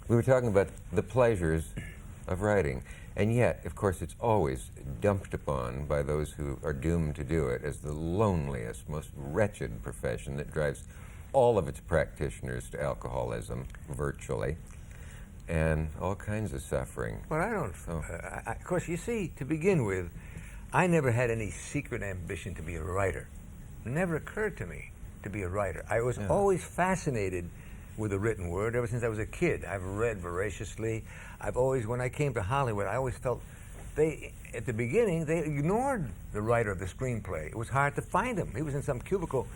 We were talking about the pleasures of writing, and yet, of course, it's always dumped upon by those who are doomed to do it as the loneliest, most wretched profession that drives all of its practitioners to alcoholism, virtually, and all kinds of suffering. Well, I don't. Of course, you see, to begin with, I never had any secret ambition to be a writer. It never occurred to me to be a writer. I was always fascinated with the written word ever since I was a kid. I've read voraciously. I've always, when I came to Hollywood, I always felt at the beginning, they ignored the writer of the screenplay. It was hard to find him. He was in some cubicle.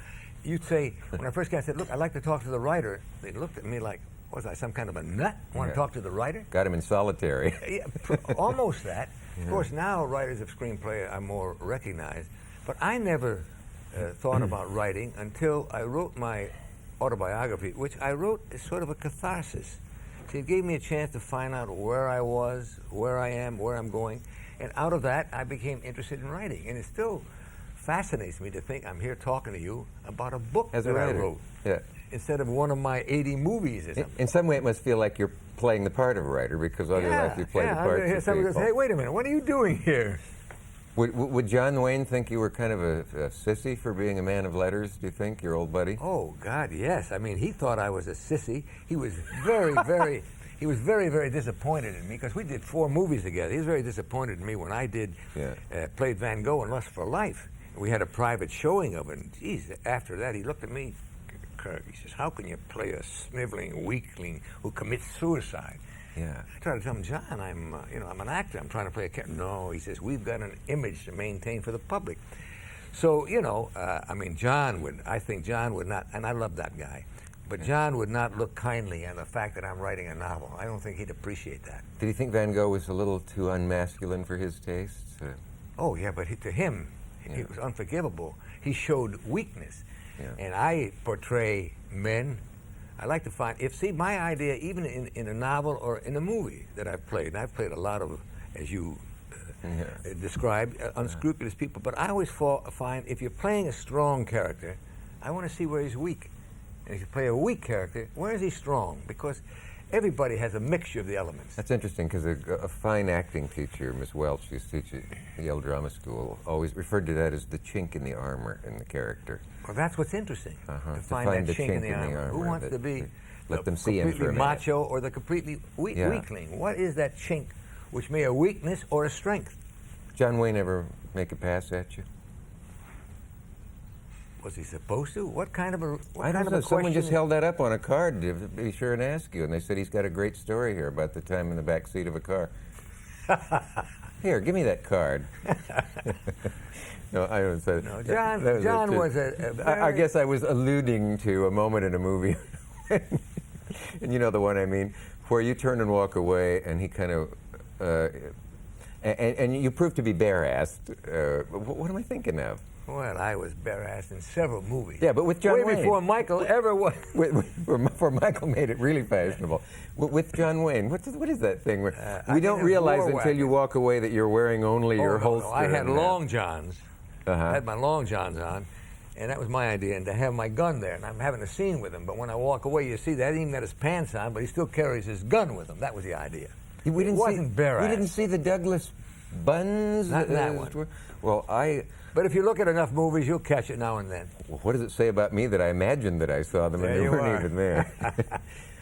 You'd say, when I first got, I said, look, I'd like to talk to the writer. They looked at me like, was I some kind of a nut? Want to talk to the writer? Got him in solitary. Yeah, almost that. Yeah. Of course, now writers of screenplay are more recognized. But I never thought about writing until I wrote my autobiography, which I wrote as sort of a catharsis. See, it gave me a chance to find out where I was, where I am, where I'm going. And out of that, I became interested in writing. And it still fascinates me to think I'm here talking to you about a book that I wrote. Yeah. Instead of one of my 80 movies or something. In some way, it must feel like you're playing the part of a writer, because all your life you play the parts of people. Somebody goes, hey, wait a minute, what are you doing here? Would John Wayne think you were kind of a sissy for being a man of letters, do you think, your old buddy? Oh, God, yes. I mean, he thought I was a sissy. He was very, very disappointed in me, because we did 4 movies together. He was very disappointed in me when I played Van Gogh in Lust for Life. We had a private showing of it, and geez, after that, he looked at me, Kirk, he says, how can you play a sniveling weakling who commits suicide? Yeah. I tried to tell him, John, I'm an actor. I'm trying to play a character. No, he says, we've got an image to maintain for the public. So, I mean, I think John would not, and I love that guy, but John would not look kindly on the fact that I'm writing a novel. I don't think he'd appreciate that. Did he think Van Gogh was a little too unmasculine for his tastes? Oh, yeah, but to him, it was unforgivable. He showed weakness. Yeah. And I portray men. I like to find, my idea, even in a novel or in a movie that I've played, and I've played a lot of, as you described, unscrupulous people, but I always find if you're playing a strong character, I want to see where he's weak. And if you play a weak character, where is he strong? Because everybody has a mixture of the elements. That's interesting, because a fine acting teacher, Miss Welch, who used to teach at Yale Drama School, always referred to that as the chink in the armor in the character. Well, that's what's interesting, to find that chink in the armor. Who wants to be let them see him for a minute. Macho or the completely weakling? What is that chink which may be a weakness or a strength? John Wayne ever make a pass at you? Was he supposed to? What kind of a I don't know. Someone just held that up on a card to be sure and ask you, and they said he's got a great story here about the time in the back seat of a car. Here, give me that card. No, I don't say. No, John was a I guess I was alluding to a moment in a movie, and you know the one I mean, where you turn and walk away, and he kind of, and you prove to be bare-assed. What am I thinking of? Well, I was bare-assed in several movies. Yeah, but with John Wayne. Way before Michael ever was. Before Michael made it really fashionable. With John Wayne, what is that thing where we don't realize until you walk away that you're wearing only your holster? No, I had long johns. I had my long johns on, and that was my idea, and to have my gun there, and I'm having a scene with him, but when I walk away, you see that he even got his pants on, but he still carries his gun with him. That was the idea. It wasn't bare-assed. We didn't see the Douglas buns? Not in that one. Well, But if you look at enough movies, you'll catch it now and then. Well, what does it say about me that I imagined that I saw them and they weren't even there?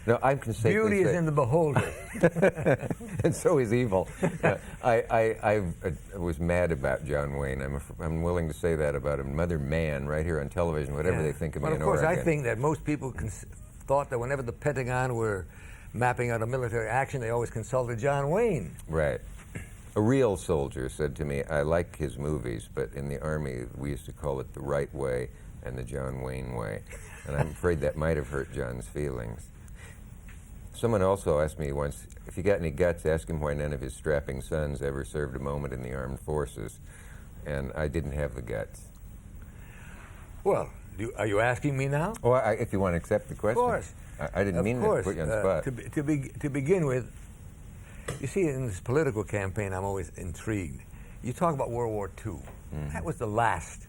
No, I can say beauty is in the beholder. And so is evil. I was mad about John Wayne. I'm willing to say that about him. Mother man, right here on television, whatever they think of me in Oregon. Of course, I think that most people thought that whenever the Pentagon were mapping out a military action, they always consulted John Wayne. Right. A real soldier said to me, I like his movies, but in the Army we used to call it the right way and the John Wayne way. And I'm afraid that might have hurt John's feelings. Someone also asked me once, if you got any guts, ask him why none of his strapping sons ever served a moment in the armed forces. And I didn't have the guts. Well, are you asking me now? Well, if you want to accept the question. Of course. I didn't mean to put you on the spot. To begin with, you see, in this political campaign, I'm always intrigued. You talk about World War II. Mm-hmm. That was the last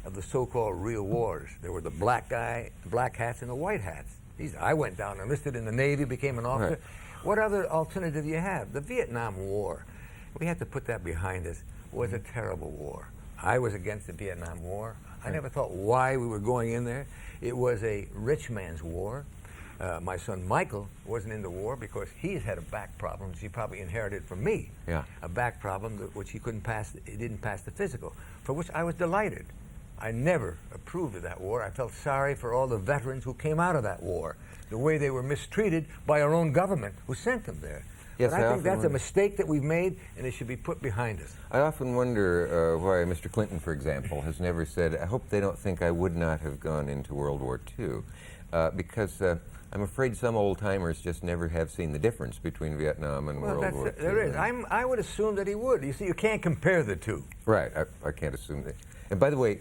of the so-called real wars. There were the black hats and the white hats. I went down, enlisted in the Navy, became an officer. Right. What other alternative do you have? The Vietnam War, we had to put that behind us, was a terrible war. I was against the Vietnam War. I never thought why we were going in there. It was a rich man's war. My son Michael wasn't in the war because he's had a back problem, which he probably inherited from me. Yeah. A back problem which he couldn't pass, he didn't pass the physical, for which I was delighted. I never approved of that war. I felt sorry for all the veterans who came out of that war, the way they were mistreated by our own government who sent them there. Yes, but I think that's a mistake that we've made, and it should be put behind us. I often wonder why Mr. Clinton, for example, has never said, I hope they don't think I would not have gone into World War II, because I'm afraid some old-timers just never have seen the difference between Vietnam and World War II. There is. I would assume that he would. You see, you can't compare the two. Right. I can't assume that. And by the way,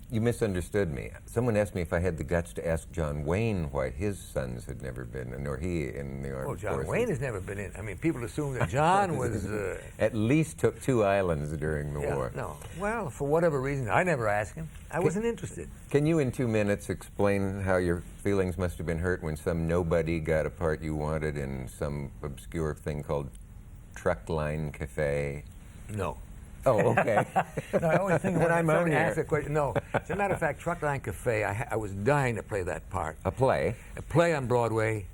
you misunderstood me. Someone asked me if I had the guts to ask John Wayne why his sons had never been, nor he in the armed forces. John Wayne has never been in. I mean, people assume that John was... At least took 2 islands during the war. No. Well, for whatever reason, I never asked him. I wasn't interested. Can you, in 2 minutes, explain how your feelings must have been hurt when some nobody got a part you wanted in some obscure thing called Truck Line Cafe? No. Oh, okay. No, I always think when someone asks a question. No, as a matter of fact, Truckline Cafe, I was dying to play that part. A play? A play on Broadway.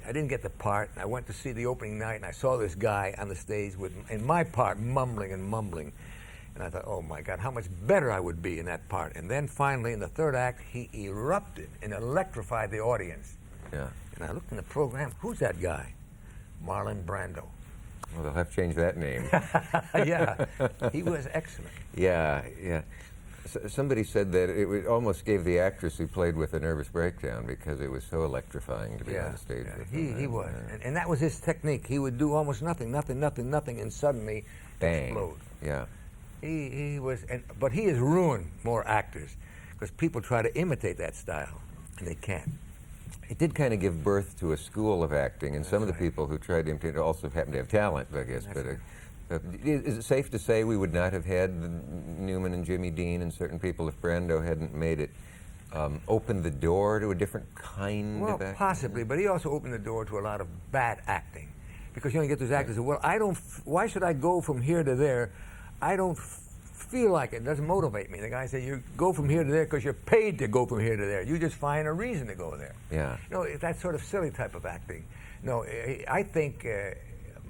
I didn't get the part. I went to see the opening night, and I saw this guy on the stage in my part, mumbling and mumbling. And I thought, oh, my God, how much better I would be in that part. And then finally, in the third act, he erupted and electrified the audience. Yeah. And I looked in the program. Who's that guy? Marlon Brando. Well, they'll have to change that name. Yeah, he was excellent. Yeah. Somebody said that it almost gave the actress who played with a nervous breakdown because it was so electrifying to be on stage with him. He was. And that was his technique. He would do almost nothing, and suddenly bang. Explode. Yeah. He was, but he has ruined more actors because people try to imitate that style, and they can't. It did kind of give birth to a school of acting, and some of the people who tried to imitate it also happened to have talent, I guess. Is it safe to say we would not have had Newman and Jimmy Dean and certain people if Brando hadn't made it open the door to a different kind of acting? Well, possibly, but he also opened the door to a lot of bad acting. Because you only get those actors who, why should I go from here to there? I don't feel like it doesn't motivate me. The guy said, you go from here to there because you're paid to go from here to there. You just find a reason to go there. Yeah. That sort of silly type of acting. No, I think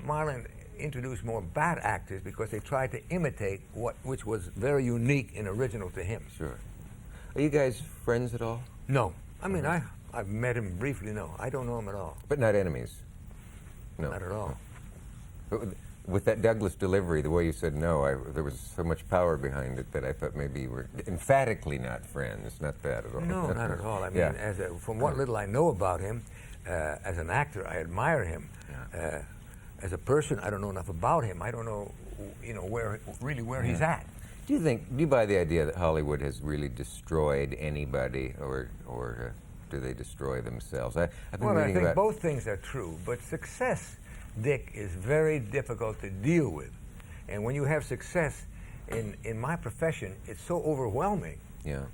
Marlon introduced more bad actors because they tried to imitate which was very unique and original to him. Sure. Are you guys friends at all? No. I mean, I've met him briefly, no. I don't know him at all. But not enemies? No. Not at all. With that Douglas delivery, the way you said no, there was so much power behind it that I thought maybe you were emphatically not friends. Not that at all. No, not at all. I mean, from what little I know about him, as an actor, I admire him. Yeah. As a person, I don't know enough about him. I don't know, where he's at. Do you buy the idea that Hollywood has really destroyed anybody, or do they destroy themselves? I've been reading I think about both things are true, but success, Dick, is very difficult to deal with. And when you have success in my profession, it's so overwhelming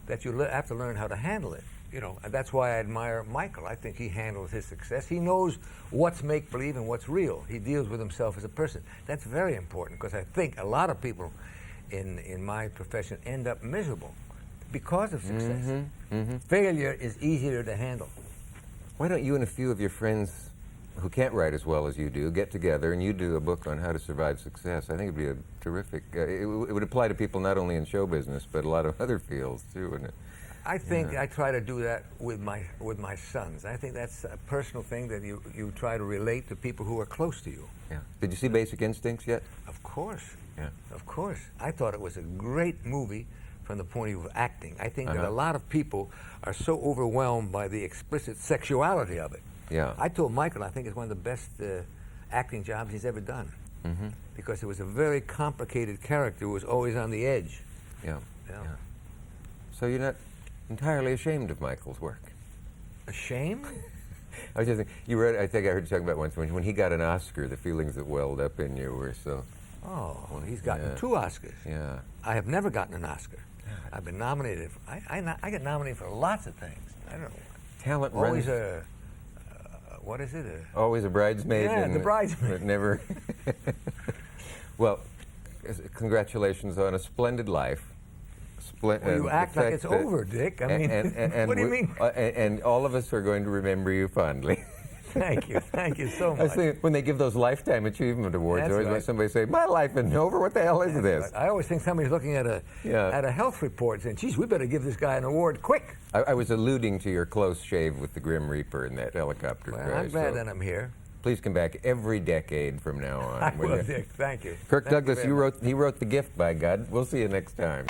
that you have to learn how to handle it. And that's why I admire Michael. I think he handles his success. He knows what's make-believe and what's real. He deals with himself as a person. That's very important because I think a lot of people in my profession end up miserable because of success. Mm-hmm. Mm-hmm. Failure is easier to handle. Why don't you and a few of your friends who can't write as well as you do get together and you do a book on how to survive success? I think it'd be a terrific... it would apply to people not only in show business, but a lot of other fields, too, wouldn't it? I think I try to do that with my sons. I think that's a personal thing that you try to relate to people who are close to you. Yeah. Did you see Basic Instincts yet? Of course. Yeah. Of course. I thought it was a great movie from the point of view of acting. I think that a lot of people are so overwhelmed by the explicit sexuality of it. Yeah. I told Michael I think it's one of the best acting jobs he's ever done. Mm-hmm. Because it was a very complicated character who was always on the edge. Yeah. So you're not entirely ashamed of Michael's work? Ashamed? I was just thinking, I think I heard you talking about once when he got an Oscar, the feelings that welled up in you were so... Oh, well, he's gotten 2 Oscars. Yeah. I have never gotten an Oscar. I've been nominated. I get nominated for lots of things. I don't know. Talent always runs... what is it? Always a bridesmaid. Yeah, and the bridesmaid. It never. Well, congratulations on a splendid life. Well, you act like it's over, Dick. I mean, what do you mean? And all of us are going to remember you fondly. Thank you so I much. was thinking, when they give those Lifetime Achievement Awards, That's always right. when somebody say, "My life isn't over. What the hell is this?" Right. I always think somebody's looking at a health report saying, "Geez, we better give this guy an award quick." I was alluding to your close shave with the Grim Reaper in that helicopter Well, crash. I'm glad so that I'm here. please come back every decade from now on. I will will, you? Dick. Thank you. Kirk Thank you Douglas, very much. he wrote The Gift, by God. We'll see you next time.